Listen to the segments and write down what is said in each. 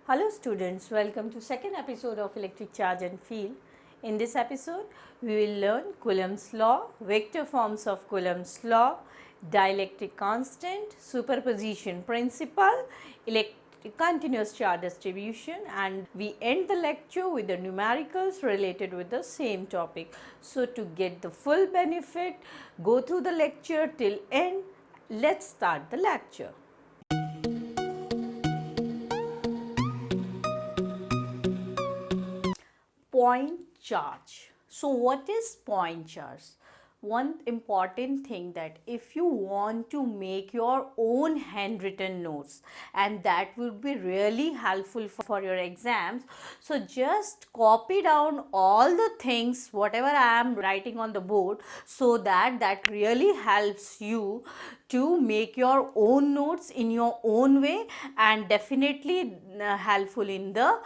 Hello students, welcome to second episode of Electric Charge and Field. In this episode, we will learn Coulomb's law, vector forms of Coulomb's law, dielectric constant, superposition principle, electric continuous charge distribution, and we end the lecture with the numericals related with the same topic. So to get the full benefit, go through the lecture till end. Let's start the lecture. Point charge. So what is point charge? One important thing that if you want to make your own handwritten notes, and that would be really helpful for your exams, so just copy down all the things whatever I am writing on the board, so that really helps you to make your own notes in your own way, and definitely helpful in the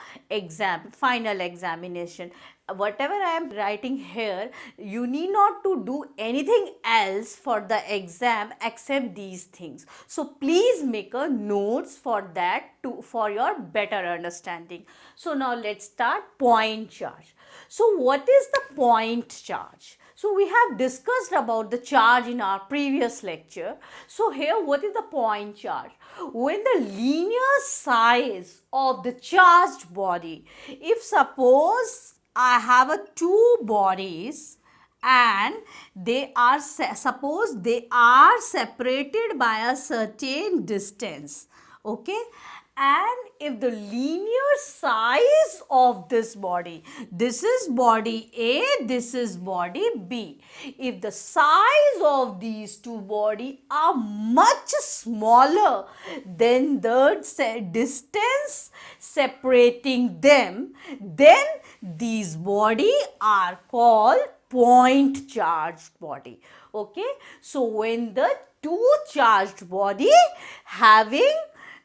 final examination. Whatever I am writing here, you need not to do anything else for the exam except these things. So please make a notes for that for your better understanding. So now let's start point charge. So what is the point charge? So we have discussed about the charge in our previous lecture. So here what is the point charge? When the linear size of the charged body, if suppose I have two bodies and they are suppose they are separated by a certain distance, okay, and if the linear size of this body, this is body A, this is body B, if the size of these two bodies are much smaller than the distance separating them, then these bodies are called point charged body. Okay, so when the two charged body having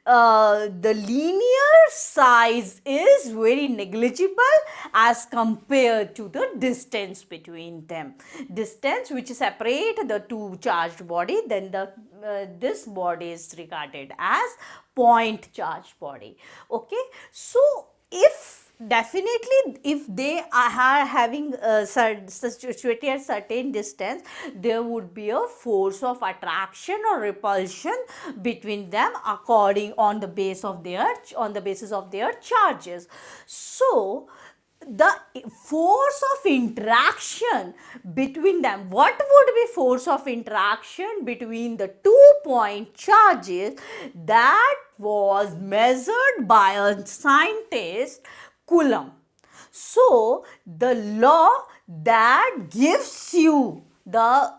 the linear size is very negligible as compared to the distance between them. Distance which separate the two charged body, then this body is regarded as point charged body. Okay, so if definitely if they are having situated at certain distance, there would be a force of attraction or repulsion between them according on the basis of their charges. So the force of interaction between them, what would be force of interaction between the 2-point charges, that was measured by a scientist Coulomb. So the law that gives you the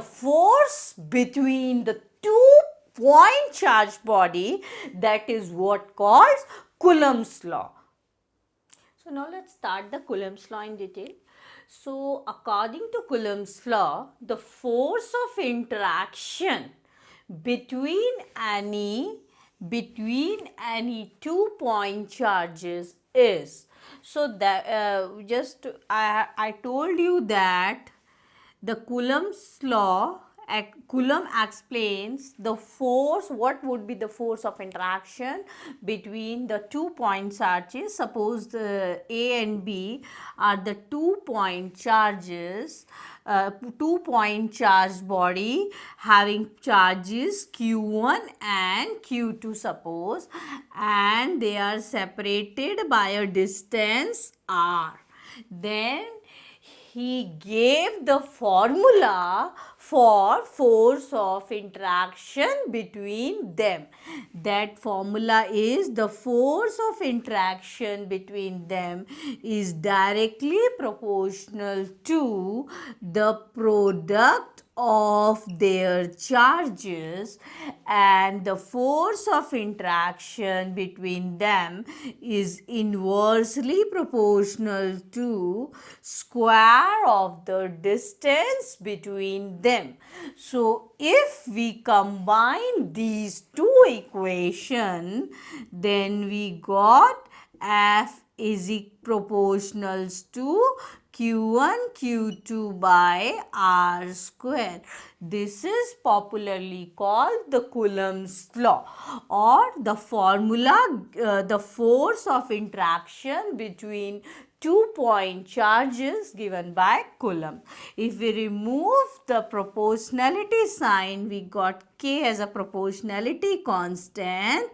force between the 2-point charged body, that is what calls Coulomb's law. So now let's start the Coulomb's law in detail. So according to Coulomb's law, the force of interaction between any 2-point charges is, so that I told you that the Coulomb's law, Coulomb explains the force, what would be the force of interaction between the 2-point charges. Suppose the A and B are the 2-point charges, 2-point charged body having charges Q1 and Q2 suppose, and they are separated by a distance R. Then he gave the formula for force of interaction between them. That formula is, the force of interaction between them is directly proportional to the product of their charges, and the force of interaction between them is inversely proportional to square of the distance between them. So if we combine these two equations, then we got F is proportional to Q1 Q2 by R square. This is popularly called the Coulomb's law, or the formula, the force of interaction between 2-point charges given by Coulomb. If we remove the proportionality sign, we got K as a proportionality constant.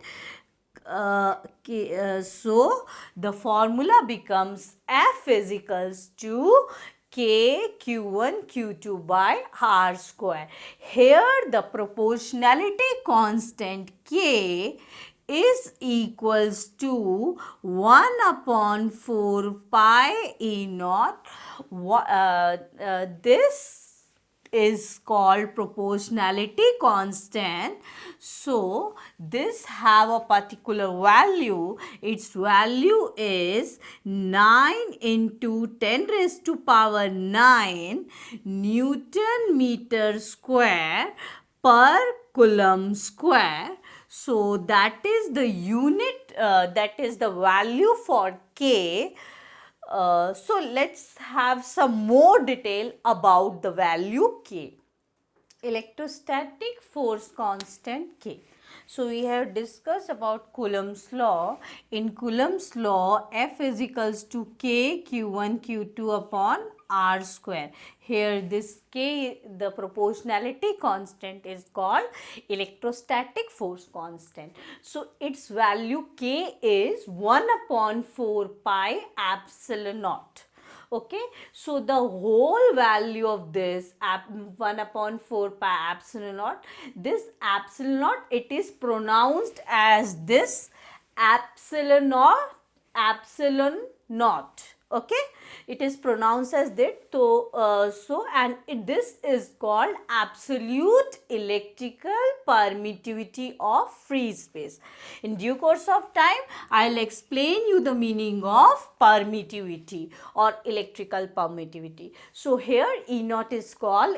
So the formula becomes F is equals to K Q1 Q2 by R square. Here the proportionality constant K is equals to 1 upon 4 pi E naught. This is called proportionality constant. So this have a particular value. Its value is 9 into 10 raised to power 9 Newton meter square per Coulomb square. So that is the unit, that is the value for K. So let's have some more detail about the value K. Electrostatic force constant K. So we have discussed about Coulomb's law. In Coulomb's law, F is equals to K Q1 Q2 upon R square. Here this K, the proportionality constant, is called electrostatic force constant. So its value K is 1 upon 4 pi epsilon naught. Okay, so the whole value of this 1 upon 4 pi epsilon naught, this epsilon naught, it is pronounced as this epsilon naught. Okay, it is pronounced as that. This is called absolute electrical permittivity of free space. In due course of time, I'll explain you the meaning of permittivity or electrical permittivity. So here E naught is called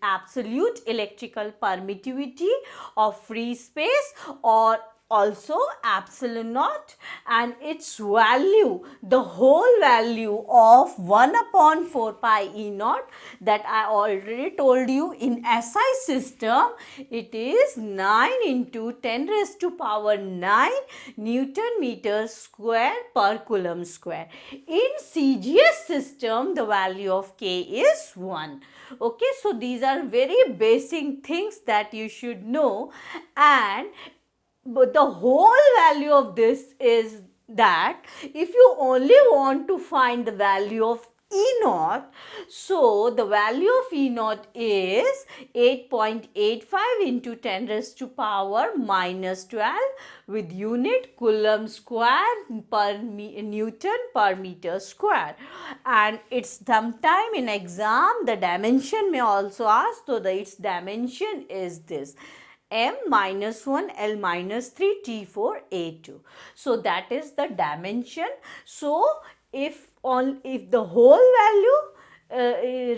absolute electrical permittivity of free space, or also epsilon naught, and its value, the whole value of 1 upon 4 pi E naught, that I already told you in SI system, it is 9 into 10 raised to power 9 Newton meter square per Coulomb square. In CGS system, the value of K is 1. Okay, so these are very basic things that you should know, and but the whole value of this is that if you only want to find the value of E naught, so the value of E naught is 8.85 into 10 raised to power minus 12 with unit Coulomb square per Newton per meter square. And it's sometime in exam the dimension may also ask, so its dimension is this: M minus 1 L minus 3 T4 A2. So that is the dimension. So if the whole value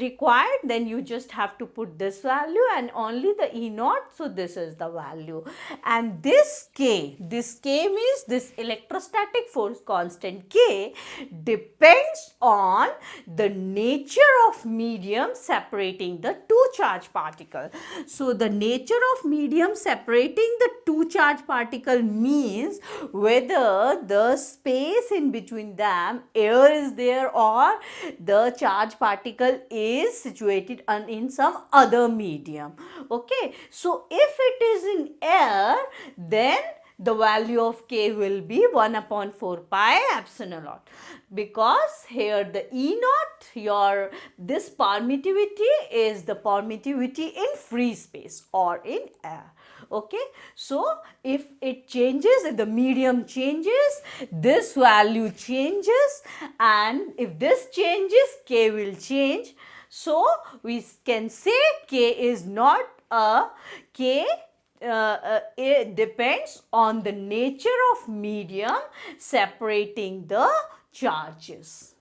required, then you just have to put this value and only the E naught. So this is the value, and this K means this electrostatic force constant K depends on the nature of medium separating the two charge particles. So the nature of medium separating the two charge particle means whether the space in between them, air is there, or the charge particle is situated in some other medium. Okay, so if it is in air, then the value of K will be 1 upon 4 pi epsilon naught, because here the E naught, this permittivity is the permittivity in free space or in air. Okay, so if it changes, if the medium changes, this value changes, and if this changes, K will change. So we can say K is not a K. It depends on the nature of medium separating the charges.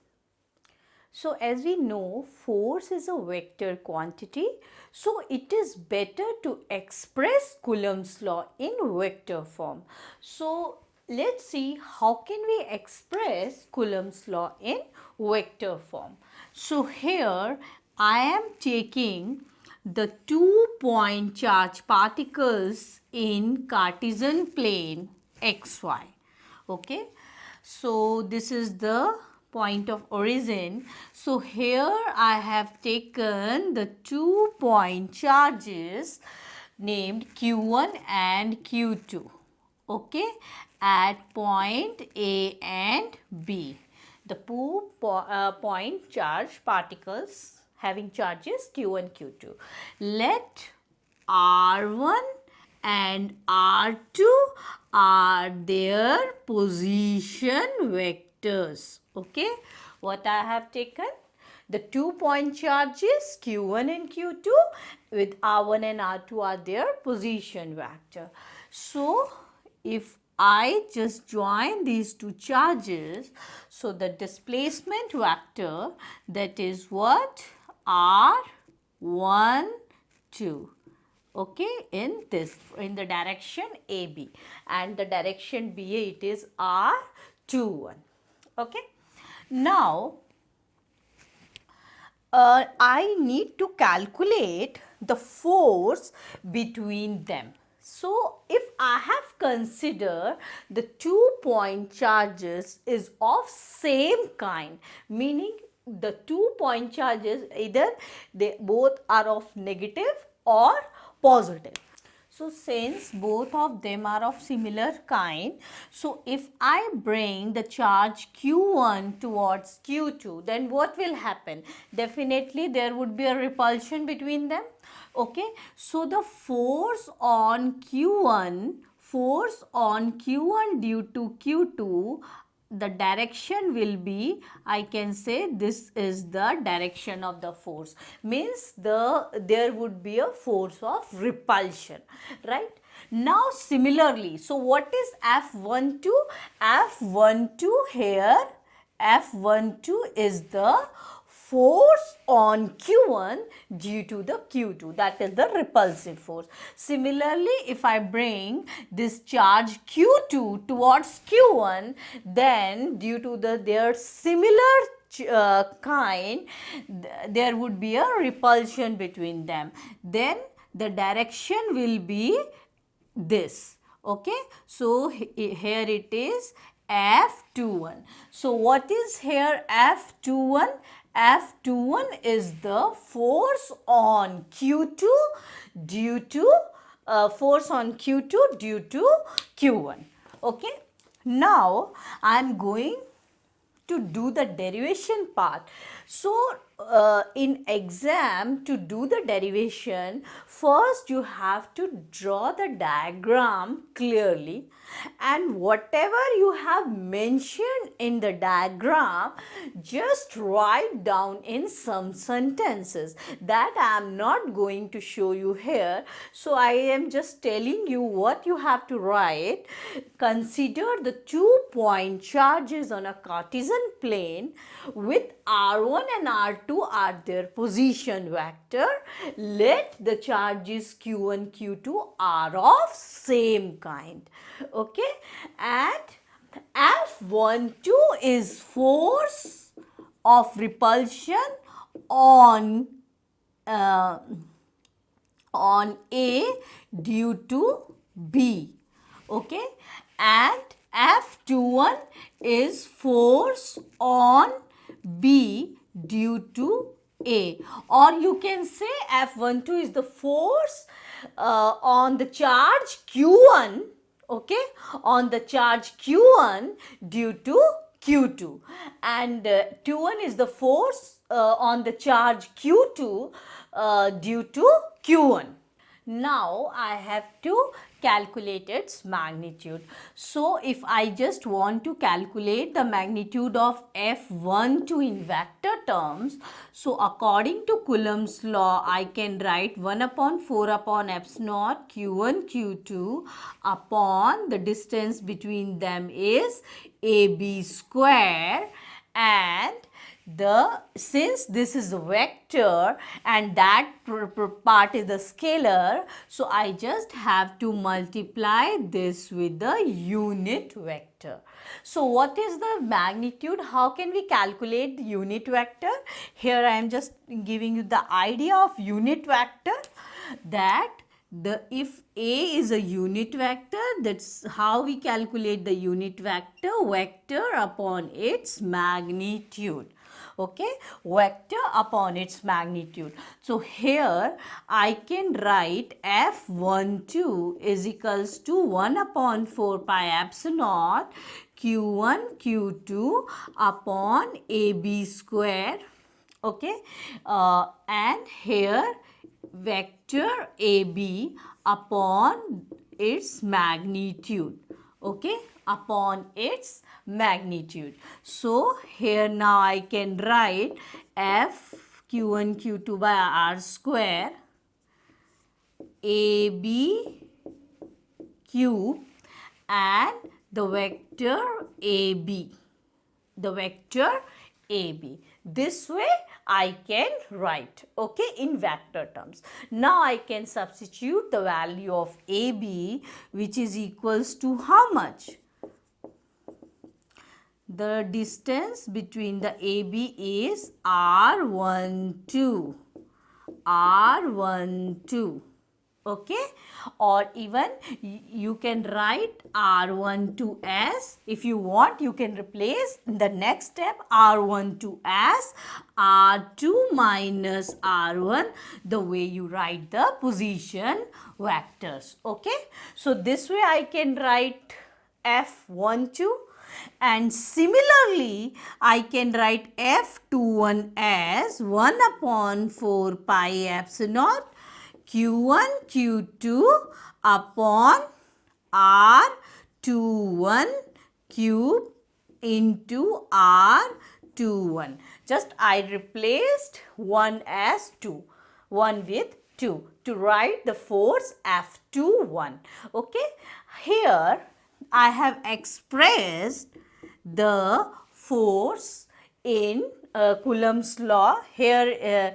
So as we know, force is a vector quantity. So it is better to express Coulomb's law in vector form. So let's see how can we express Coulomb's law in vector form. So here I am taking the 2-point charge particles in Cartesian plane xy. Okay, so this is the point of origin. So here I have taken the 2-point charges named q1 and q2, okay, at point A and B. The point charge particles having charges q1, q2. Let r1 and r2 are their position vectors. Okay, what I have taken? The 2-point charges q1 and q2 with r1 and r2 are their position vector. So if I just join these two charges, so the displacement vector, that is what? R1, 2. Okay, in the direction AB, and the direction BA it is R21. Okay, now I need to calculate the force between them. So if I have considered the 2-point charges is of same kind, meaning the 2-point charges either they both are of negative or positive. So since both of them are of similar kind, so if I bring the charge q1 towards q2, then what will happen? Definitely there would be a repulsion between them. Okay, so the force on q1 due to q2, the direction will be, I can say this is the direction of the force, means there would be a force of repulsion, right? Now similarly, so what is F12? F12 here, F12 is the force on q1 due to the q2, that is the repulsive force. Similarly, if I bring this charge q2 towards q1, then due to their similar kind, there would be a repulsion between them. Then the direction will be this. Okay, so here it is F21. So what is here F21? F21 is the force on Q2 due to Q1. Okay, now I am going to do the derivation part. So in exam, to do the derivation, first you have to draw the diagram clearly, and whatever you have mentioned in the diagram, just write down in some sentences. That I am not going to show you here. So I am just telling you what you have to write. Consider the 2-point charges on a Cartesian plane with R1 and R2 are their position vector. Let the charges Q1, Q2 are of same kind. Okay, and F12 is force of repulsion on A due to B. Okay, and F21 is force on B due to A, or you can say F12 is the force on the charge Q1, okay, on the charge Q1 due to Q2, and Q1 is the force on the charge Q2 due to Q1. Now I have to calculate its magnitude. So if I just want to calculate the magnitude of F12 in vector terms, so according to Coulomb's law, I can write 1 upon 4 upon epsilon Q1 Q2 upon the distance between them is AB square, and since this is a vector and that part is the scalar, so I just have to multiply this with the unit vector. So what is the magnitude? How can we calculate the unit vector? Here I am just giving you the idea of unit vector, that if A is a unit vector, that's how we calculate the unit vector upon its magnitude. Okay, vector upon its magnitude. So here I can write F12 is equals to 1 upon 4 pi epsilon naught Q1 Q2 upon AB square. Okay, and here vector AB upon its magnitude. Okay, upon its magnitude. So here now I can write F Q1 Q2 by R square AB cube and the vector AB. The vector AB. This way I can write, okay, in vector terms. Now I can substitute the value of AB, which is equals to how much? The distance between the AB is R12. R12. Okay, or even you can write R12 as, if you want, you can replace the next step R12 as R2 minus R1, the way you write the position vectors. Okay, so this way I can write F12, and similarly I can write F21 as 1 upon 4 pi epsilon naught Q1 Q2 upon R21 cube into R21. Just I replaced 1 as 2, 1 with 2 to write the force F21. Okay, here I have expressed the force in Coulomb's law. Here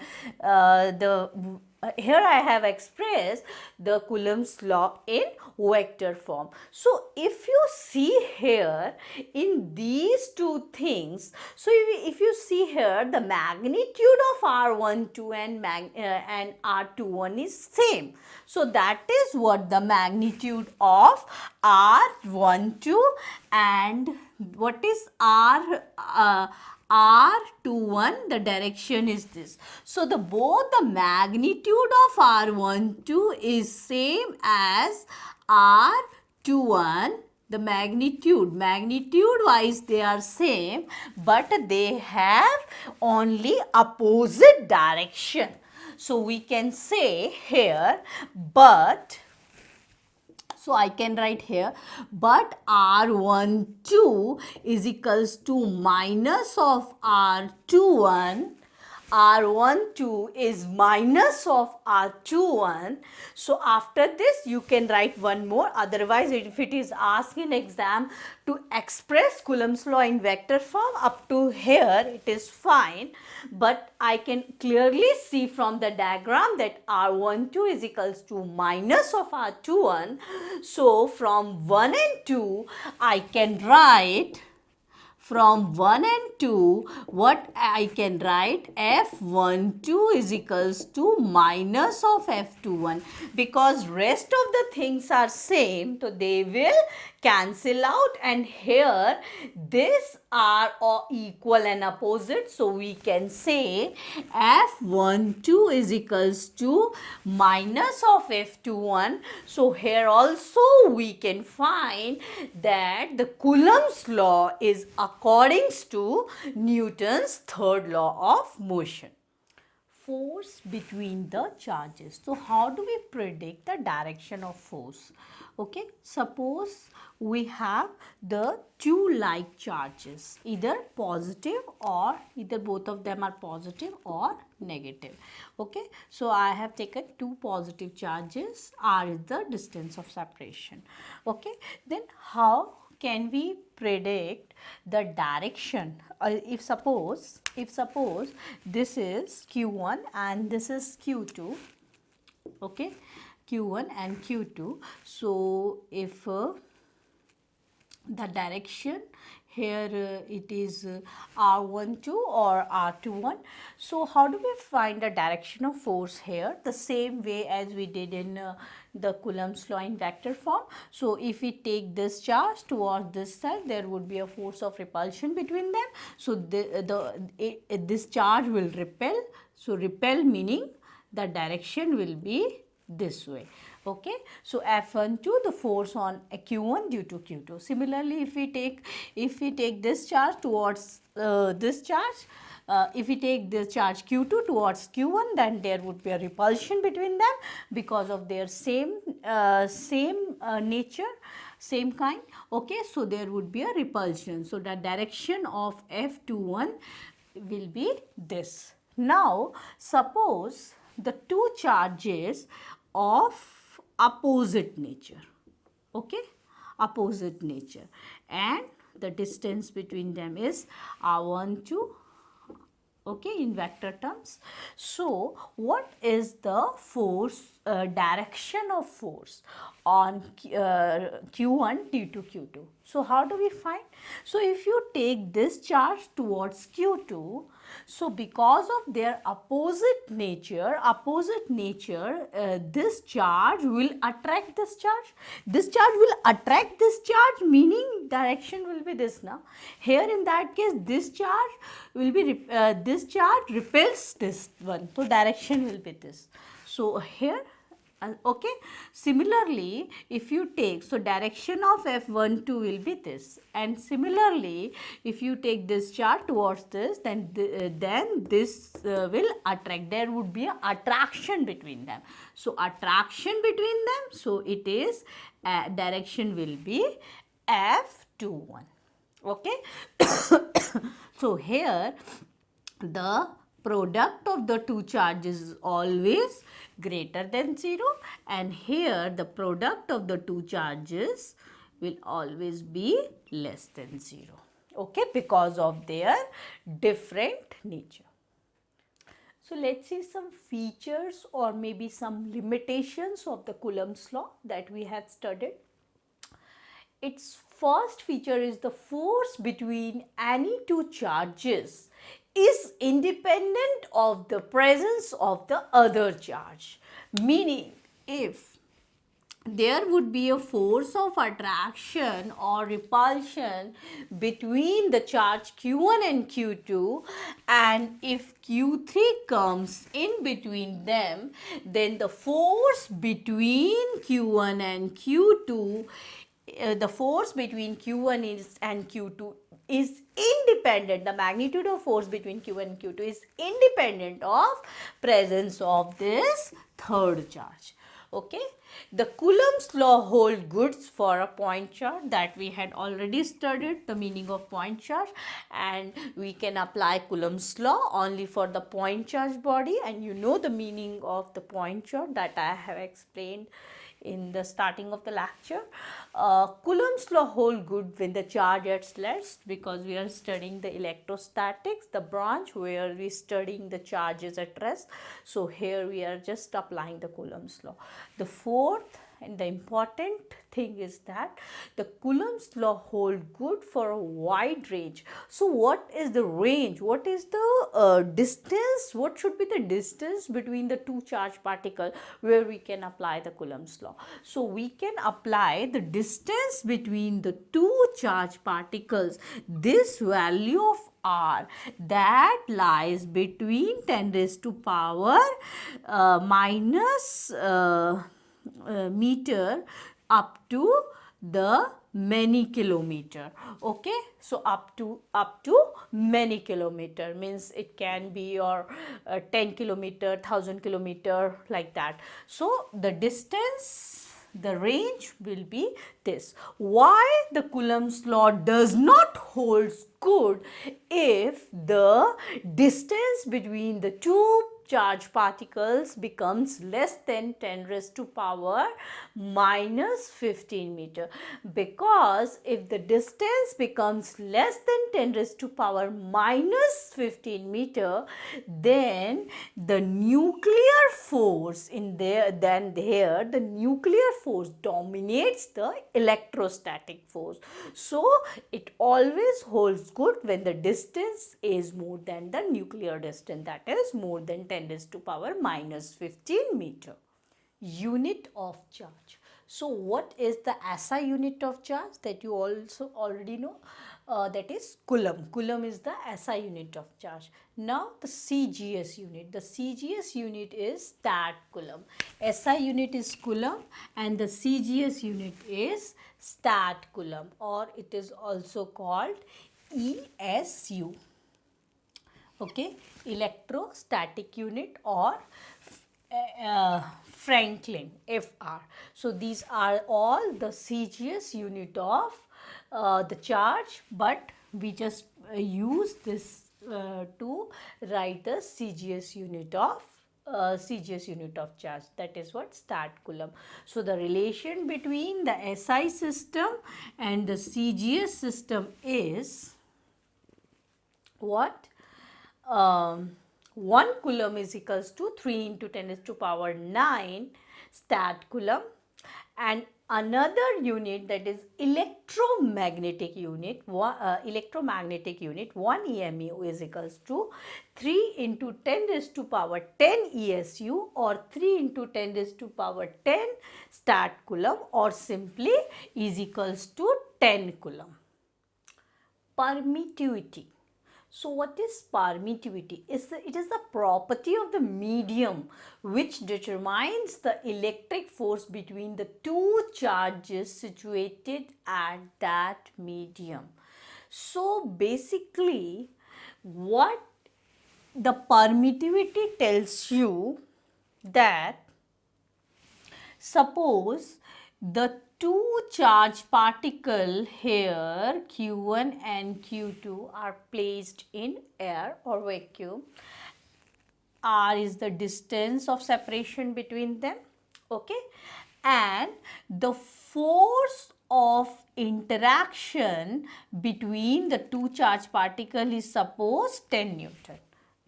here I have expressed the Coulomb's law in vector form. So if you see here in these two things, so if you see here, the magnitude of R12 and R21 is same. So that is what the magnitude of R12 and what is R21, the direction is this. So both the magnitude of R12 is same as R21. The magnitude wise they are same, but they have only opposite direction. So we can say here, but so I can write here, but R12 is equals to minus of R21. R12 is minus of R21. So after this you can write one more. Otherwise, if it is asked in exam to express Coulomb's law in vector form, up to here it is fine. But I can clearly see from the diagram that R12 is equals to minus of R21. So from 1 and 2 I can write, from 1 and 2, what I can write, F12 is equals to minus of F21, because rest of the things are same, so they will cancel out, and here this are all equal and opposite, so we can say F12 is equals to minus of F21. So here also we can find that the Coulomb's law is according to Newton's third law of motion. Force between the charges. So how do we predict the direction of force? Okay, suppose we have the two like charges, either positive or either both of them are positive or negative. Okay, so I have taken two positive charges. R is the distance of separation. Okay, then how can we predict the direction? If suppose this is Q1 and this is Q2, okay, Q1 and Q2. So if the direction here it is R12 or R21. So how do we find the direction of force here? The same way as we did in the Coulomb's law in vector form. So if we take this charge towards this side, there would be a force of repulsion between them. So this charge will repel. So repel meaning the direction will be this way. Okay, so F12, the force on Q1 due to Q2. Similarly, if we take this charge towards this charge, if we take this charge Q2 towards Q1, then there would be a repulsion between them because of their same nature, same kind. Okay, so there would be a repulsion. So the direction of F21 will be this. Now, suppose the two charges of opposite nature, okay, opposite nature, and the distance between them is R12, okay, in vector terms. So what is the force, direction of force on Q1 due to Q2? So how do we find? So if you take this charge towards Q2, so because of their opposite nature, this charge will attract this charge. This charge will attract this charge, meaning direction will be this now. Here in that case, this charge will be, this charge repels this one. So direction will be this. So here, okay, similarly if you take, so direction of F12 will be this, and similarly if you take this charge towards this, then this will attract, there would be an attraction between them. So attraction between them, so it is direction will be F21, okay. So here the product of the two charges is always greater than 0, and here the product of the two charges will always be less than 0, okay, because of their different nature. So let's see some features or maybe some limitations of the Coulomb's law that we have studied. Its first feature is the force between any two charges is independent of the presence of the other charge. Meaning, if there would be a force of attraction or repulsion between the charge Q1 and Q2, and if Q3 comes in between them, then the force between Q1 and Q2, the force between Q1 and Q2 is independent, the magnitude of force between Q1 and Q2 is independent of presence of this third charge. Okay, the Coulomb's law holds good for a point charge that we had already studied the meaning of point charge, and we can apply Coulomb's law only for the point charge body, and you know the meaning of the point charge that I have explained in the starting of the lecture. Coulomb's law hold good when the charge at rest, because we are studying the electrostatics, the branch where we studying the charges at rest. So here we are just applying the Coulomb's law. The fourth and the important thing is that the Coulomb's law hold good for a wide range. So what is the range? What is the distance? What should be the distance between the two charged particles where we can apply the Coulomb's law? So we can apply the distance between the two charged particles, this value of R that lies between 10 raised to power minus meter up to the many kilometer. Okay, so up to many kilometer means it can be your 10 kilometer, 1000 kilometer, like that. So the distance, the range will be this. Why the Coulomb's law does not hold good if the distance between the two charged particles becomes less than 10 raised to power minus 15 meter, because if the distance becomes less than 10 raised to power minus 15 meter, then the nuclear force in there, the nuclear force dominates the electrostatic force. So it always holds good when the distance is more than the nuclear distance, that is more than 10 raised to power minus 15 meter. Unit of charge. So what is the SI unit of charge that you also already know? That is Coulomb. Coulomb is the SI unit of charge. Now the CGS unit. The CGS unit is Stat Coulomb. SI unit is Coulomb and the CGS unit is Stat Coulomb, or it is also called ESU. Okay, electrostatic unit, or Franklin, FR. So these are all the CGS unit of the charge, but we just use this to write the CGS unit of charge, that is what, Stat Coulomb. So the relation between the SI system and the CGS system is what? 1 Coulomb is equals to 3 into 10 raised to power 9 Stat Coulomb, and another unit, that is electromagnetic unit, 1 EMU is equals to 3 into 10 raised to power 10 ESU, or 3 into 10 raised to power 10 Stat Coulomb, or simply is equals to 10 Coulomb. Permittivity. So what is permittivity? It is the property of the medium which determines the electric force between the two charges situated at that medium. So basically what the permittivity tells you, that suppose the two charged particles here, Q1 and Q2, are placed in air or vacuum. R is the distance of separation between them, okay, and the force of interaction between the two charged particles is suppose 10 Newton,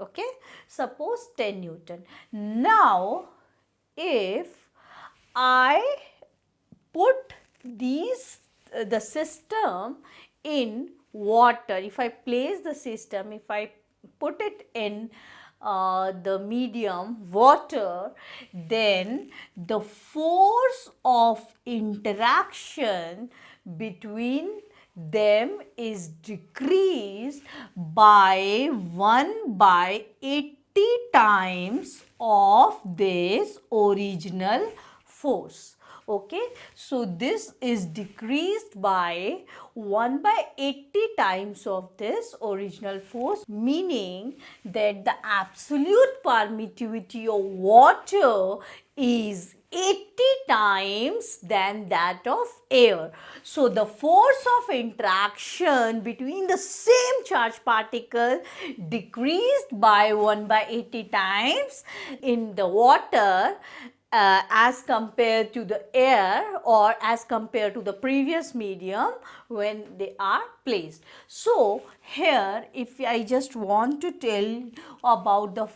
okay, suppose 10 Newton. Now if I put the system in water, if I place the system, if I put it in the medium water, then the force of interaction between them is decreased by 1/80 times of this original force. Okay, so this is decreased by 1/80 times of this original force, meaning that the absolute permittivity of water is 80 times than that of air. So the force of interaction between the same charged particle decreased by 1/80 times in the water as compared to the air, or as compared to the previous medium when they are placed. So here, if I just want to tell about the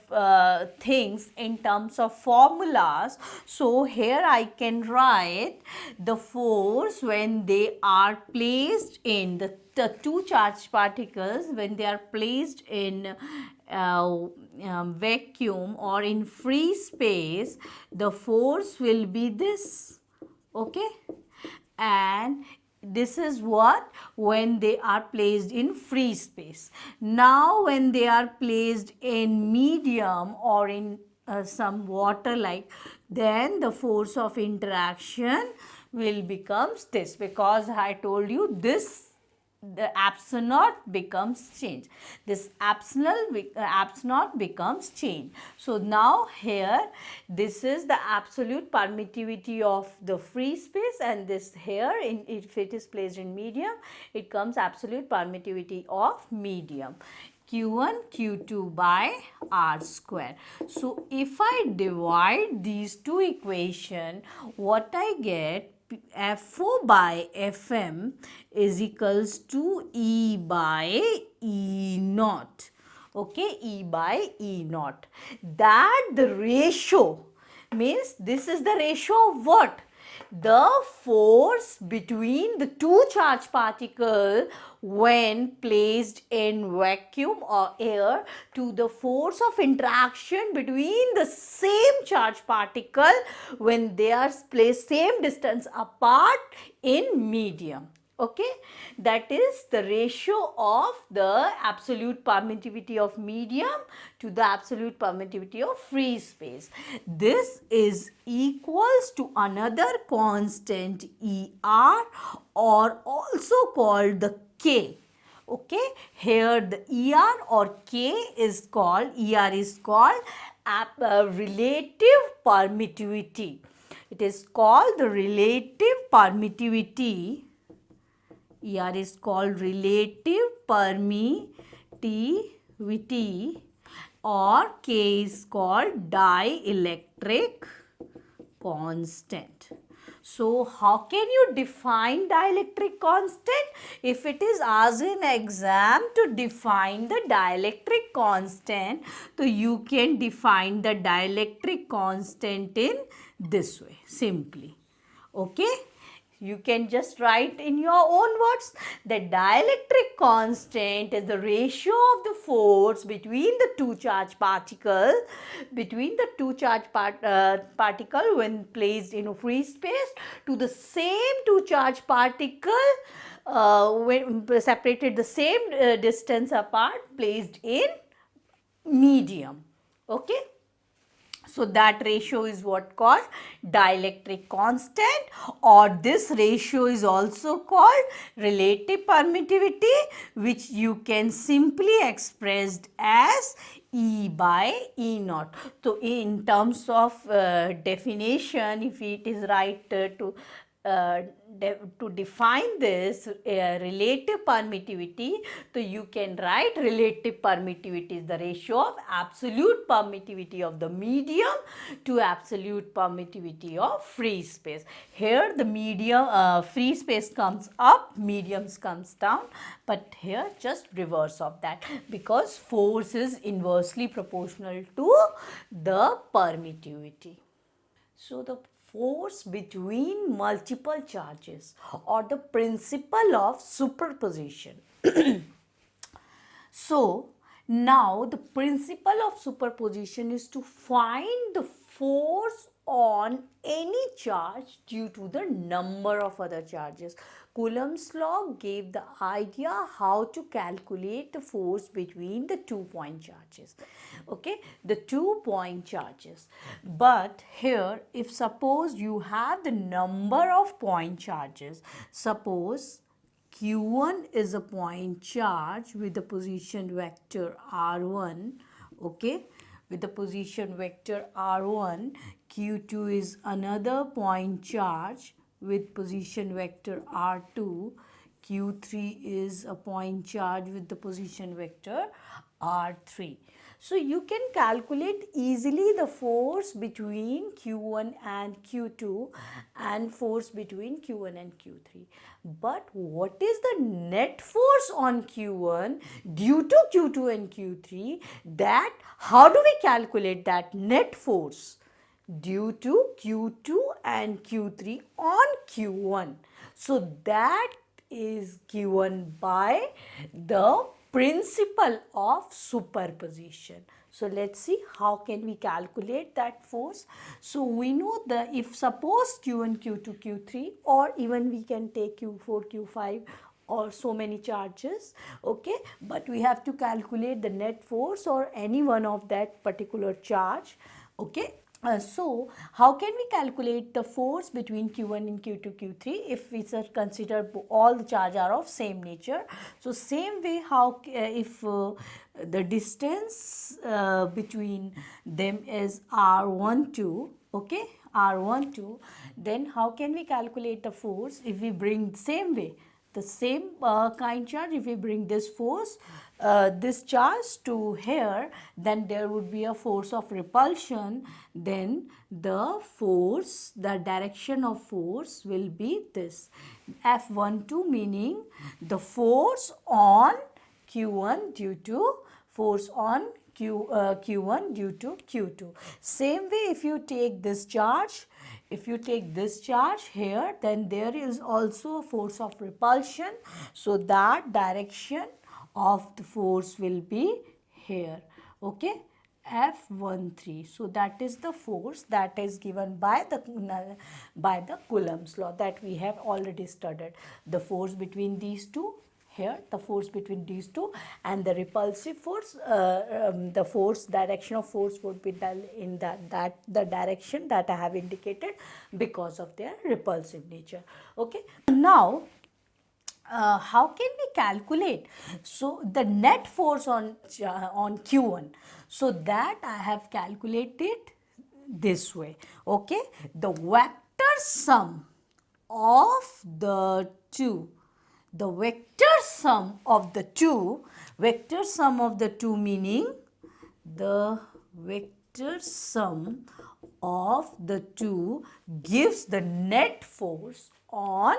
things in terms of formulas, so here I can write the force when they are placed in the two charged particles, when they are placed in vacuum or in free space, the force will be this, okay, and this is what when they are placed in free space. Now when they are placed in medium or in some water like, then the force of interaction will becomes this, because I told you this, the epsilon naught becomes change. This epsilon naught becomes change. So now here this is the absolute permittivity of the free space, and this here, if it is placed in medium, it comes absolute permittivity of medium. Q1 Q2 by R square. So if I divide these two equations, what I get, F4 by Fm is equals to E by E naught. Okay, E by E naught. That the ratio means this is the ratio of what? The force between the two charged particles when placed in vacuum or air to the force of interaction between the same charged particle when they are placed same distance apart in medium. Okay, that is the ratio of the absolute permittivity of medium to the absolute permittivity of free space. This is equals to another constant ER, or also called the K. Okay, here the ER or K is called, ER is called relative permittivity. It is called the relative permittivity. ER is called relative permittivity, or K is called dielectric constant. So how can you define dielectric constant? If it is asked in exam to define the dielectric constant, so you can define the dielectric constant in this way simply. Okay, you can just write in your own words that dielectric constant is the ratio of the force between the two charged particles particle when placed in a free space to the same two charged particle when separated the same distance apart placed in medium. Okay, so that ratio is what called dielectric constant, or this ratio is also called relative permittivity, which you can simply expressed as E by E naught. So in terms of definition, if it is right uh, to define this relative permittivity, so you can write relative permittivity is the ratio of absolute permittivity of the medium to absolute permittivity of free space. Here the medium free space comes up, mediums comes down, but here just reverse of that, because force is inversely proportional to the permittivity. So the force between multiple charges, or the principle of superposition. So now the principle of superposition is to find the force on any charge due to the number of other charges. Coulomb's law gave the idea how to calculate the force between the 2-point charges. Okay, the 2-point charges. But here, if suppose you have the number of point charges, suppose Q1 is a point charge with the position vector R1, okay, with the position vector R1. Q2 is another point charge with position vector R2. Q3 is a point charge with the position vector R3. So you can calculate easily the force between Q1 and Q2 and force between Q1 and Q3. But what is the net force on Q1 due to Q2 and Q3? That how do we calculate that net force due to Q2 and Q3 on Q1? So that is given by the principle of superposition. So let's see how can we calculate that force. So we know that if suppose Q1, Q2, Q3, or even we can take Q4, Q5, or so many charges, okay, but we have to calculate the net force or any one of that particular charge, okay. So how can we calculate the force between Q1 and Q2, Q3 if we consider all the charge are of same nature? So same way, how if the distance between them is R12, okay, R12, then how can we calculate the force if we bring same way the same kind charge, if we bring this force, this charge to here, then there would be a force of repulsion. Then the force, the direction of force will be this F12, meaning the force on Q1 due to force on Q1 due to Q2. Same way, if you take this charge, if you take this charge here, then there is also a force of repulsion. So that direction of the force will be here. Okay. F13. So that is the force that is given by the Coulomb's law that we have already studied. The force between these two, here the force between these two, and the repulsive force, the force, direction of force would be done in that the direction that I have indicated because of their repulsive nature. Okay. Now how can we calculate? So the net force on Q1, so that I have calculated this way. Okay, the vector sum of the two, the vector sum of the two, vector sum of the two meaning the vector sum of the two gives the net force on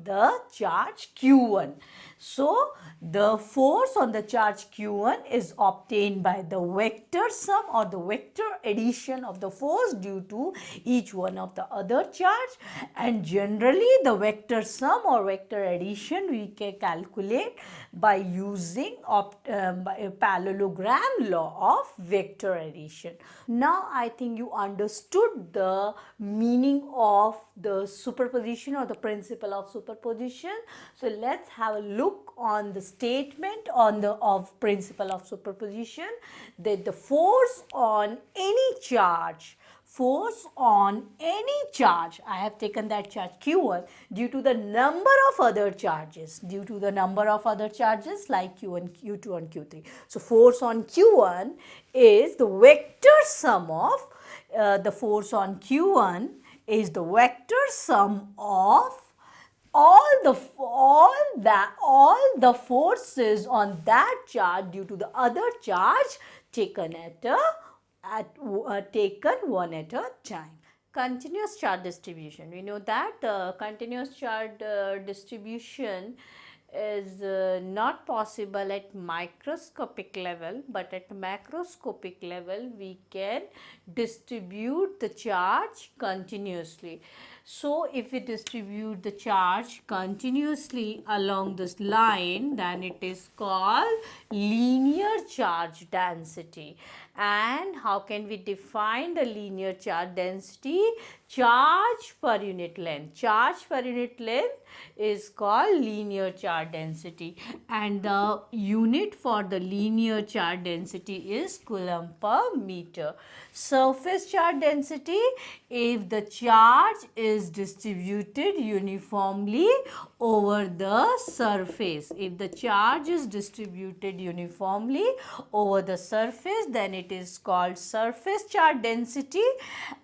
the charge Q1. So the force on the charge Q1 is obtained by the vector sum or the vector addition of the force due to each one of the other charge, and generally the vector sum or vector addition we can calculate by using by a parallelogram law of vector addition. Now I think you understood the meaning of the superposition or the principle of superposition. So let's have a look on the statement on the principle of superposition, that the force on any charge, I have taken that charge Q1 due to the number of other charges, like Q1, Q2 and Q3. So force on Q1 is the vector sum of the force on Q1 is the vector sum of all the forces on that charge due to the other charge taken taken one at a time. Continuous charge distribution. We know that continuous charge distribution is not possible at microscopic level, but at macroscopic level we can distribute the charge continuously. So if we distribute the charge continuously along this line, then it is called linear charge density. And how can we define the linear charge density? Charge per unit length. Charge per unit length is called linear charge density, and the unit for the linear charge density is Coulomb per meter. Surface charge density, if the charge is distributed uniformly over the surface. If the charge is distributed uniformly over the surface, then it is called surface charge density,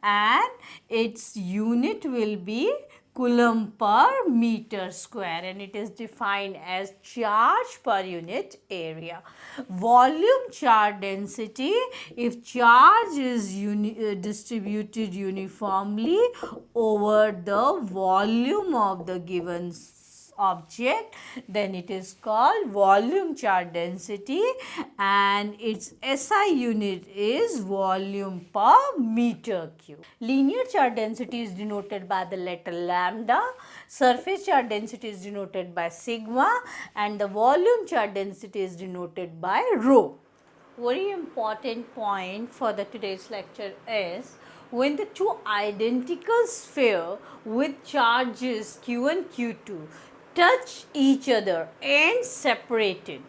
and its unit will be Coulomb per meter square, and it is defined as charge per unit area. Volume charge density, if charge is distributed uniformly over the volume of the given object, then it is called volume charge density, and its SI unit is volume per meter cube. Linear charge density is denoted by the letter lambda, surface charge density is denoted by sigma, and the volume charge density is denoted by rho. Very important point for the today's lecture is, when the two identical sphere with charges Q1, Q2 touch each other and separated,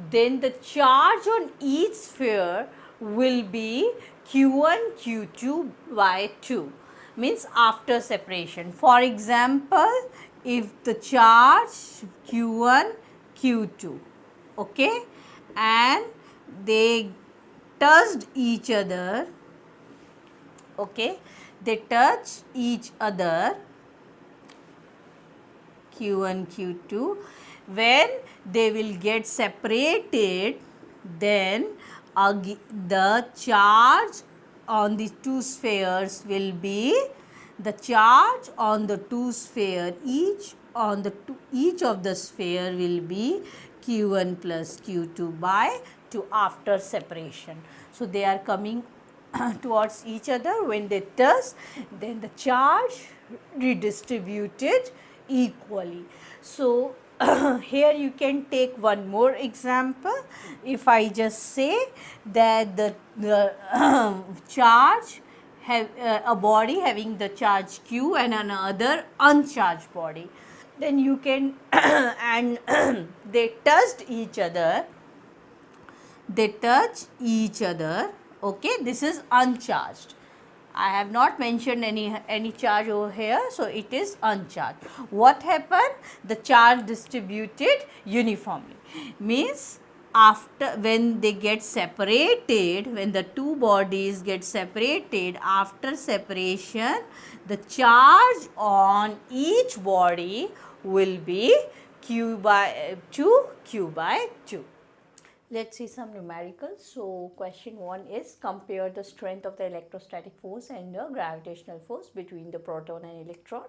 then the charge on each sphere will be Q1, Q2 by 2, means after separation. For example, if the charge Q1, Q2, okay, and they touched each other, okay, they touch each other Q1, Q2. When they will get separated, then the charge on the two spheres will be the charge on the two sphere, each of the sphere will be Q1 plus Q2 by 2 after separation. So they are coming towards each other. When they touch, then the charge redistributed equally. So here you can take one more example. If I just say that the charge have a body having the charge Q and another uncharged body, then you can and they touched each other, okay, this is uncharged. I have not mentioned any charge over here, so it is uncharged. What happened? The charge distributed uniformly. Means after, when they get separated, when the two bodies get separated, after separation, the charge on each body will be Q by 2, Q by 2. Let's see some numericals. So question 1 is compare the strength of the electrostatic force and the gravitational force between the proton and electron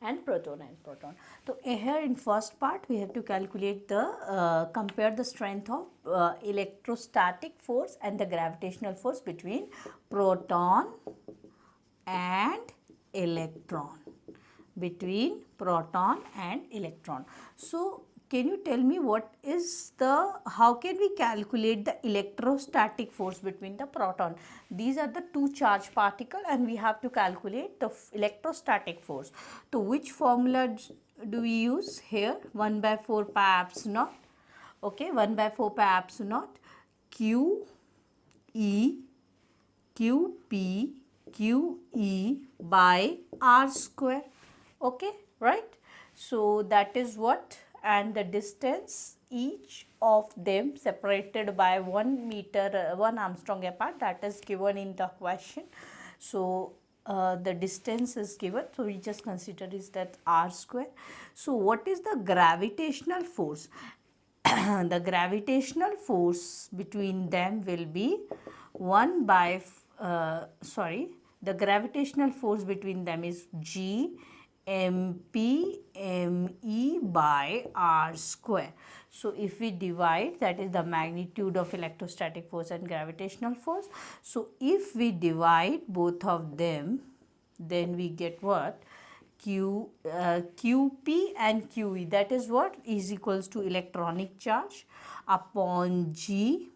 and proton and proton. So here in first part we have to calculate the compare the strength of electrostatic force and the gravitational force between proton and electron. So can you tell me how can we calculate the electrostatic force between the proton? These are the two charged particles and we have to calculate the electrostatic force. So which formula do we use here? 1 by 4 pi epsilon naught. Okay, 1 by 4 pi epsilon naught Q E Q P Q E by R square. Okay, right? So that is what, and the distance each of them separated by 1 meter 1 Armstrong apart, that is given in the question. So the distance is given, so we just consider is that R square. So what is the gravitational force? The gravitational force between them will be 1 by the gravitational force between them is G MP ME by R square. So if we divide, that is the magnitude of electrostatic force and gravitational force. So if we divide both of them, then we get what? QP and QE, that is what is equals to electronic charge upon G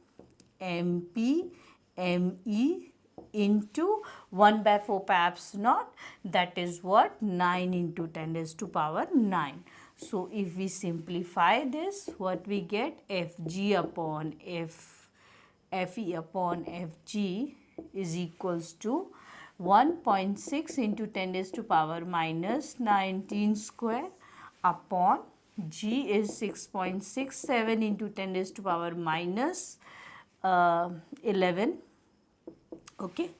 MP ME into 1 by 4 pi epsilon naught, that is what? 9 into 10 raised to power 9. So if we simplify this, what we get? Fg upon Fe upon Fg is equals to 1.6 into 10 raised to power minus 19 square upon G is 6.67 into 10 raised to power minus 11. Okay,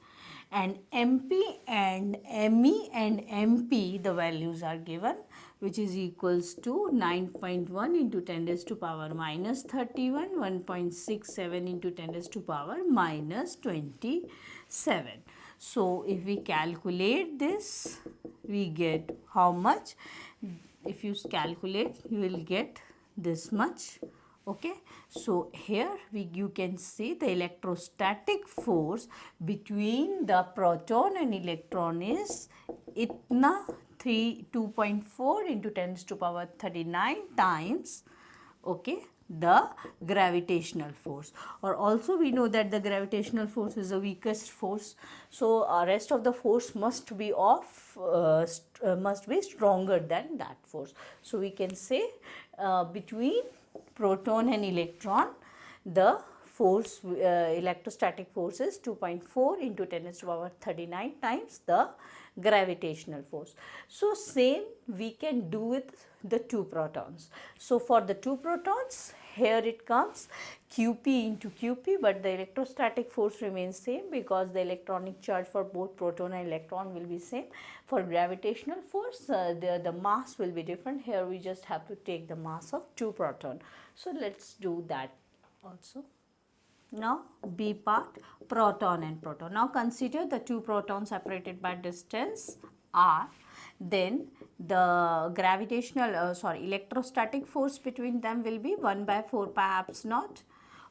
and MP and ME and MP, the values are given, which is equals to 9.1 into 10 raised to power minus 31, 1.67 into 10 raised to power minus 27. So if we calculate this, we get how much? If you calculate, you will get this much. Okay, so here you can see the electrostatic force between the proton and electron is itna 2.4 into 10 to power 39 times, okay, the gravitational force. Or also we know that the gravitational force is the weakest force, so rest of the force must be stronger than that force. So we can say between proton and electron, the force electrostatic force is 2.4 into 10 to the power 39 times the gravitational force. So same we can do with the two protons. So for the two protons, here it comes Qp into Qp, but the electrostatic force remains same because the electronic charge for both proton and electron will be same. For gravitational force, the mass will be different. Here we just have to take the mass of two proton. So let's do that also. Now B part, proton and proton. Now consider the two protons separated by distance r. Then the electrostatic force between them will be 1 by 4 pi epsilon naught.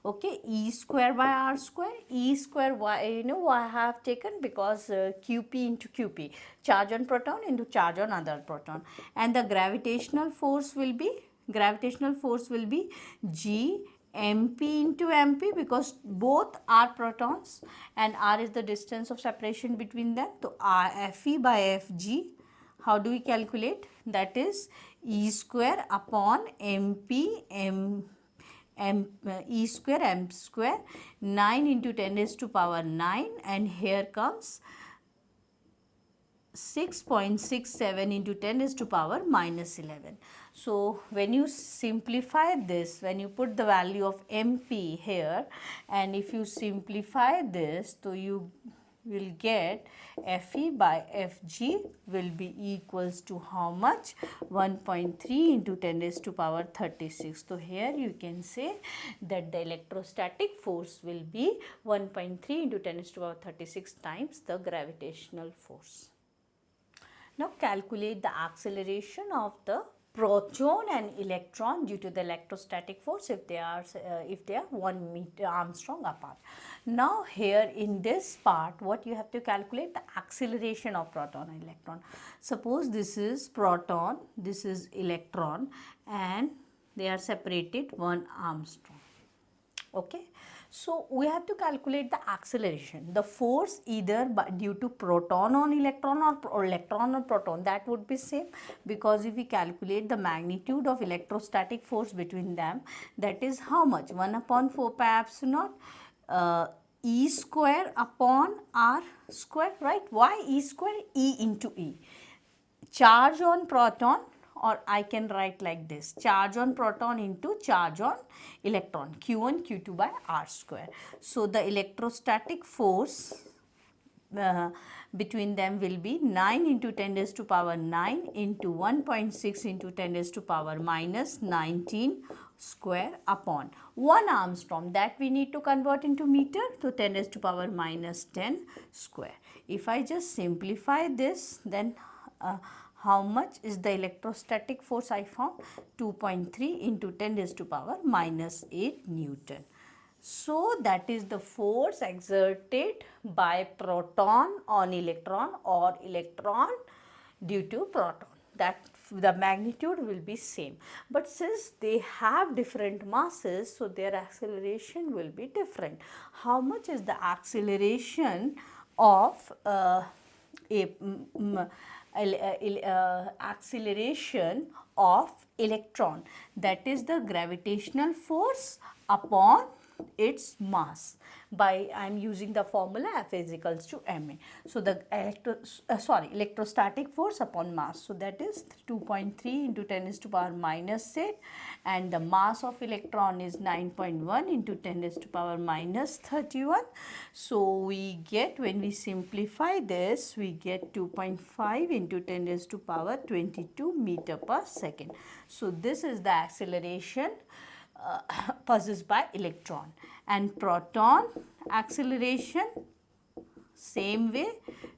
Okay, E square by R square. E square, why I have taken, because Qp into Qp, charge on proton into charge on other proton, and the gravitational force will be G mp into mp, because both are protons and r is the distance of separation between them. So Fe by Fg, how do we calculate? That is E square upon mp E square m square, 9 into 10 raised to power 9, and here comes 6.67 into 10 raised to power minus 11. So when you simplify this, when you put the value of mp here, and if you simplify this, so you will get Fe by Fg will be equals to how much? 1.3 into 10 raised to power 36. So here you can say that the electrostatic force will be 1.3 into 10 raised to power 36 times the gravitational force. Now calculate the acceleration of the proton and electron due to the electrostatic force if they are 1 meter Armstrong apart. Now here in this part, what you have to calculate? The acceleration of proton and electron. Suppose this is proton, this is electron, and they are separated 1 Armstrong. Okay. So we have to calculate the acceleration, the force either due to proton on electron or electron on proton, that would be same, because if we calculate the magnitude of electrostatic force between them, that is how much? 1 upon 4 pi epsilon naught E square upon R square, right? Why E square? E into E. Charge on proton, or I can write like this, charge on proton into charge on electron, Q1 Q2 by R square. So the electrostatic force between them will be 9 into 10 raised to power 9 into 1.6 into 10 raised to power minus 19 square upon 1 Armstrong, that we need to convert into meter, to 10 raised to power minus 10 square. If I just simplify this, then how much is the electrostatic force I found? 2.3 into 10 raised to power minus 8 Newton. So that is the force exerted by proton on electron or electron due to proton. That the magnitude will be same, but since they have different masses, so their acceleration will be different. How much is the acceleration of acceleration of electron? That is the gravitational force upon its mass. By I am using the formula F is equals to ma. So the electrostatic force upon mass, so that is 2.3 into 10 raised to power minus 8, and the mass of electron is 9.1 into 10 raised to power minus 31. So we get, when we simplify this, we get 2.5 into 10 raised to power 22 meter per second. So this is the acceleration possessed by electron. And proton acceleration, same way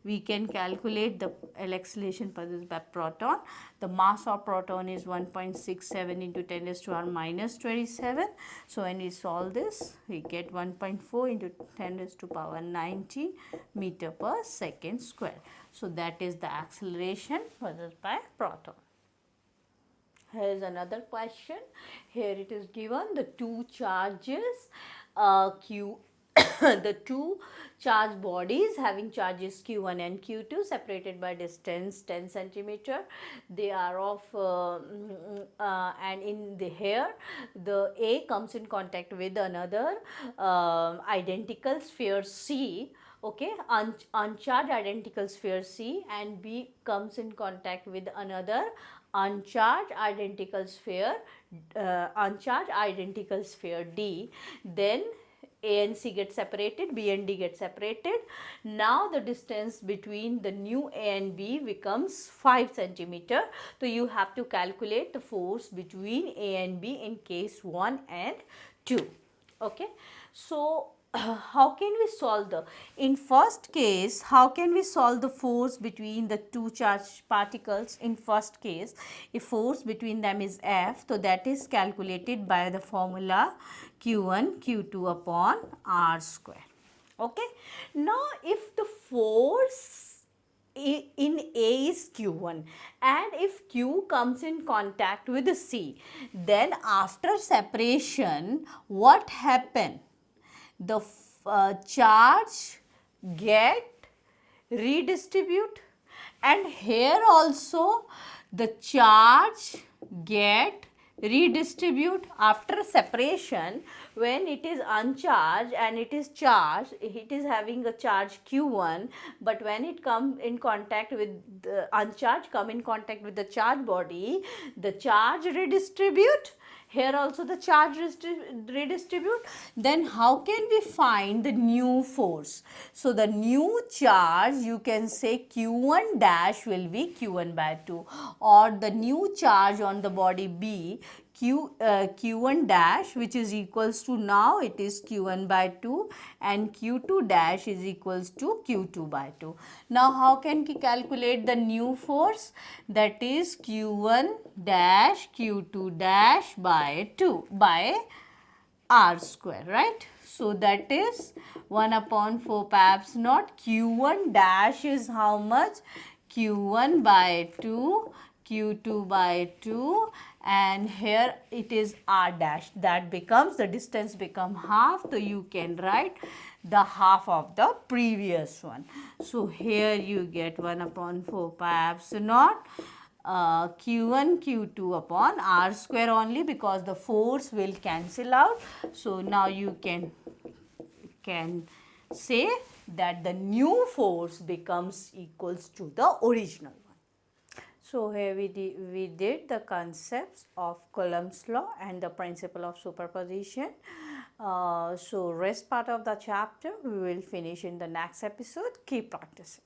we can calculate the acceleration possessed by proton. The mass of proton is 1.67 into 10 raised to power minus 27. So when we solve this, we get 1.4 into 10 raised to power 19 meter per second square. So that is the acceleration possessed by proton. Here is another question. Here it is given the two charges Q the two charged bodies having charges Q1 and Q2 separated by distance 10 centimeter. They are of and in the here the A comes in contact with another identical sphere C Okay, uncharged identical sphere C and B comes in contact with another uncharged identical sphere, D, then A and C get separated, B and D get separated. Now the distance between the new A and B becomes 5 centimeter. So you have to calculate the force between A and B in case 1 and 2. Okay, so how can we solve the, in first case, how can we solve the force between the two charged particles? In first case, if force between them is F, so that is calculated by the formula Q1 Q2 upon R square. Okay, now if the force in A is Q1 and if Q comes in contact with the C, then after separation, what happen? The charge get redistribute, and here also the charge get redistribute after separation. When it is uncharged and it is charged, it is having a charge q1, but when it come in contact with the uncharged, come in contact with the charged body, the charge redistribute, here also the charge redistribute. Then how can we find the new force? So the new charge, you can say q1 dash will be q1 by 2, or the new charge on the body B, q1 dash, which is equals to, now it is q1 by 2 and q2 dash is equals to q2 by 2. Now how can we calculate the new force? That is q1 dash q2 dash by 2 by R square, right? So that is 1 upon 4 pi epsilon naught. Q1 dash is how much? Q1 by 2, Q2 by 2, and here it is R dash. That becomes, the distance become half, so you can write the half of the previous one. So here you get 1 upon 4 pi epsilon naught. Q1 Q2 upon R square only, because the force will cancel out. So now you can say that the new force becomes equals to the original one. So here we did the concepts of Coulomb's law and the principle of superposition. So rest part of the chapter we will finish in the next episode. Keep practicing.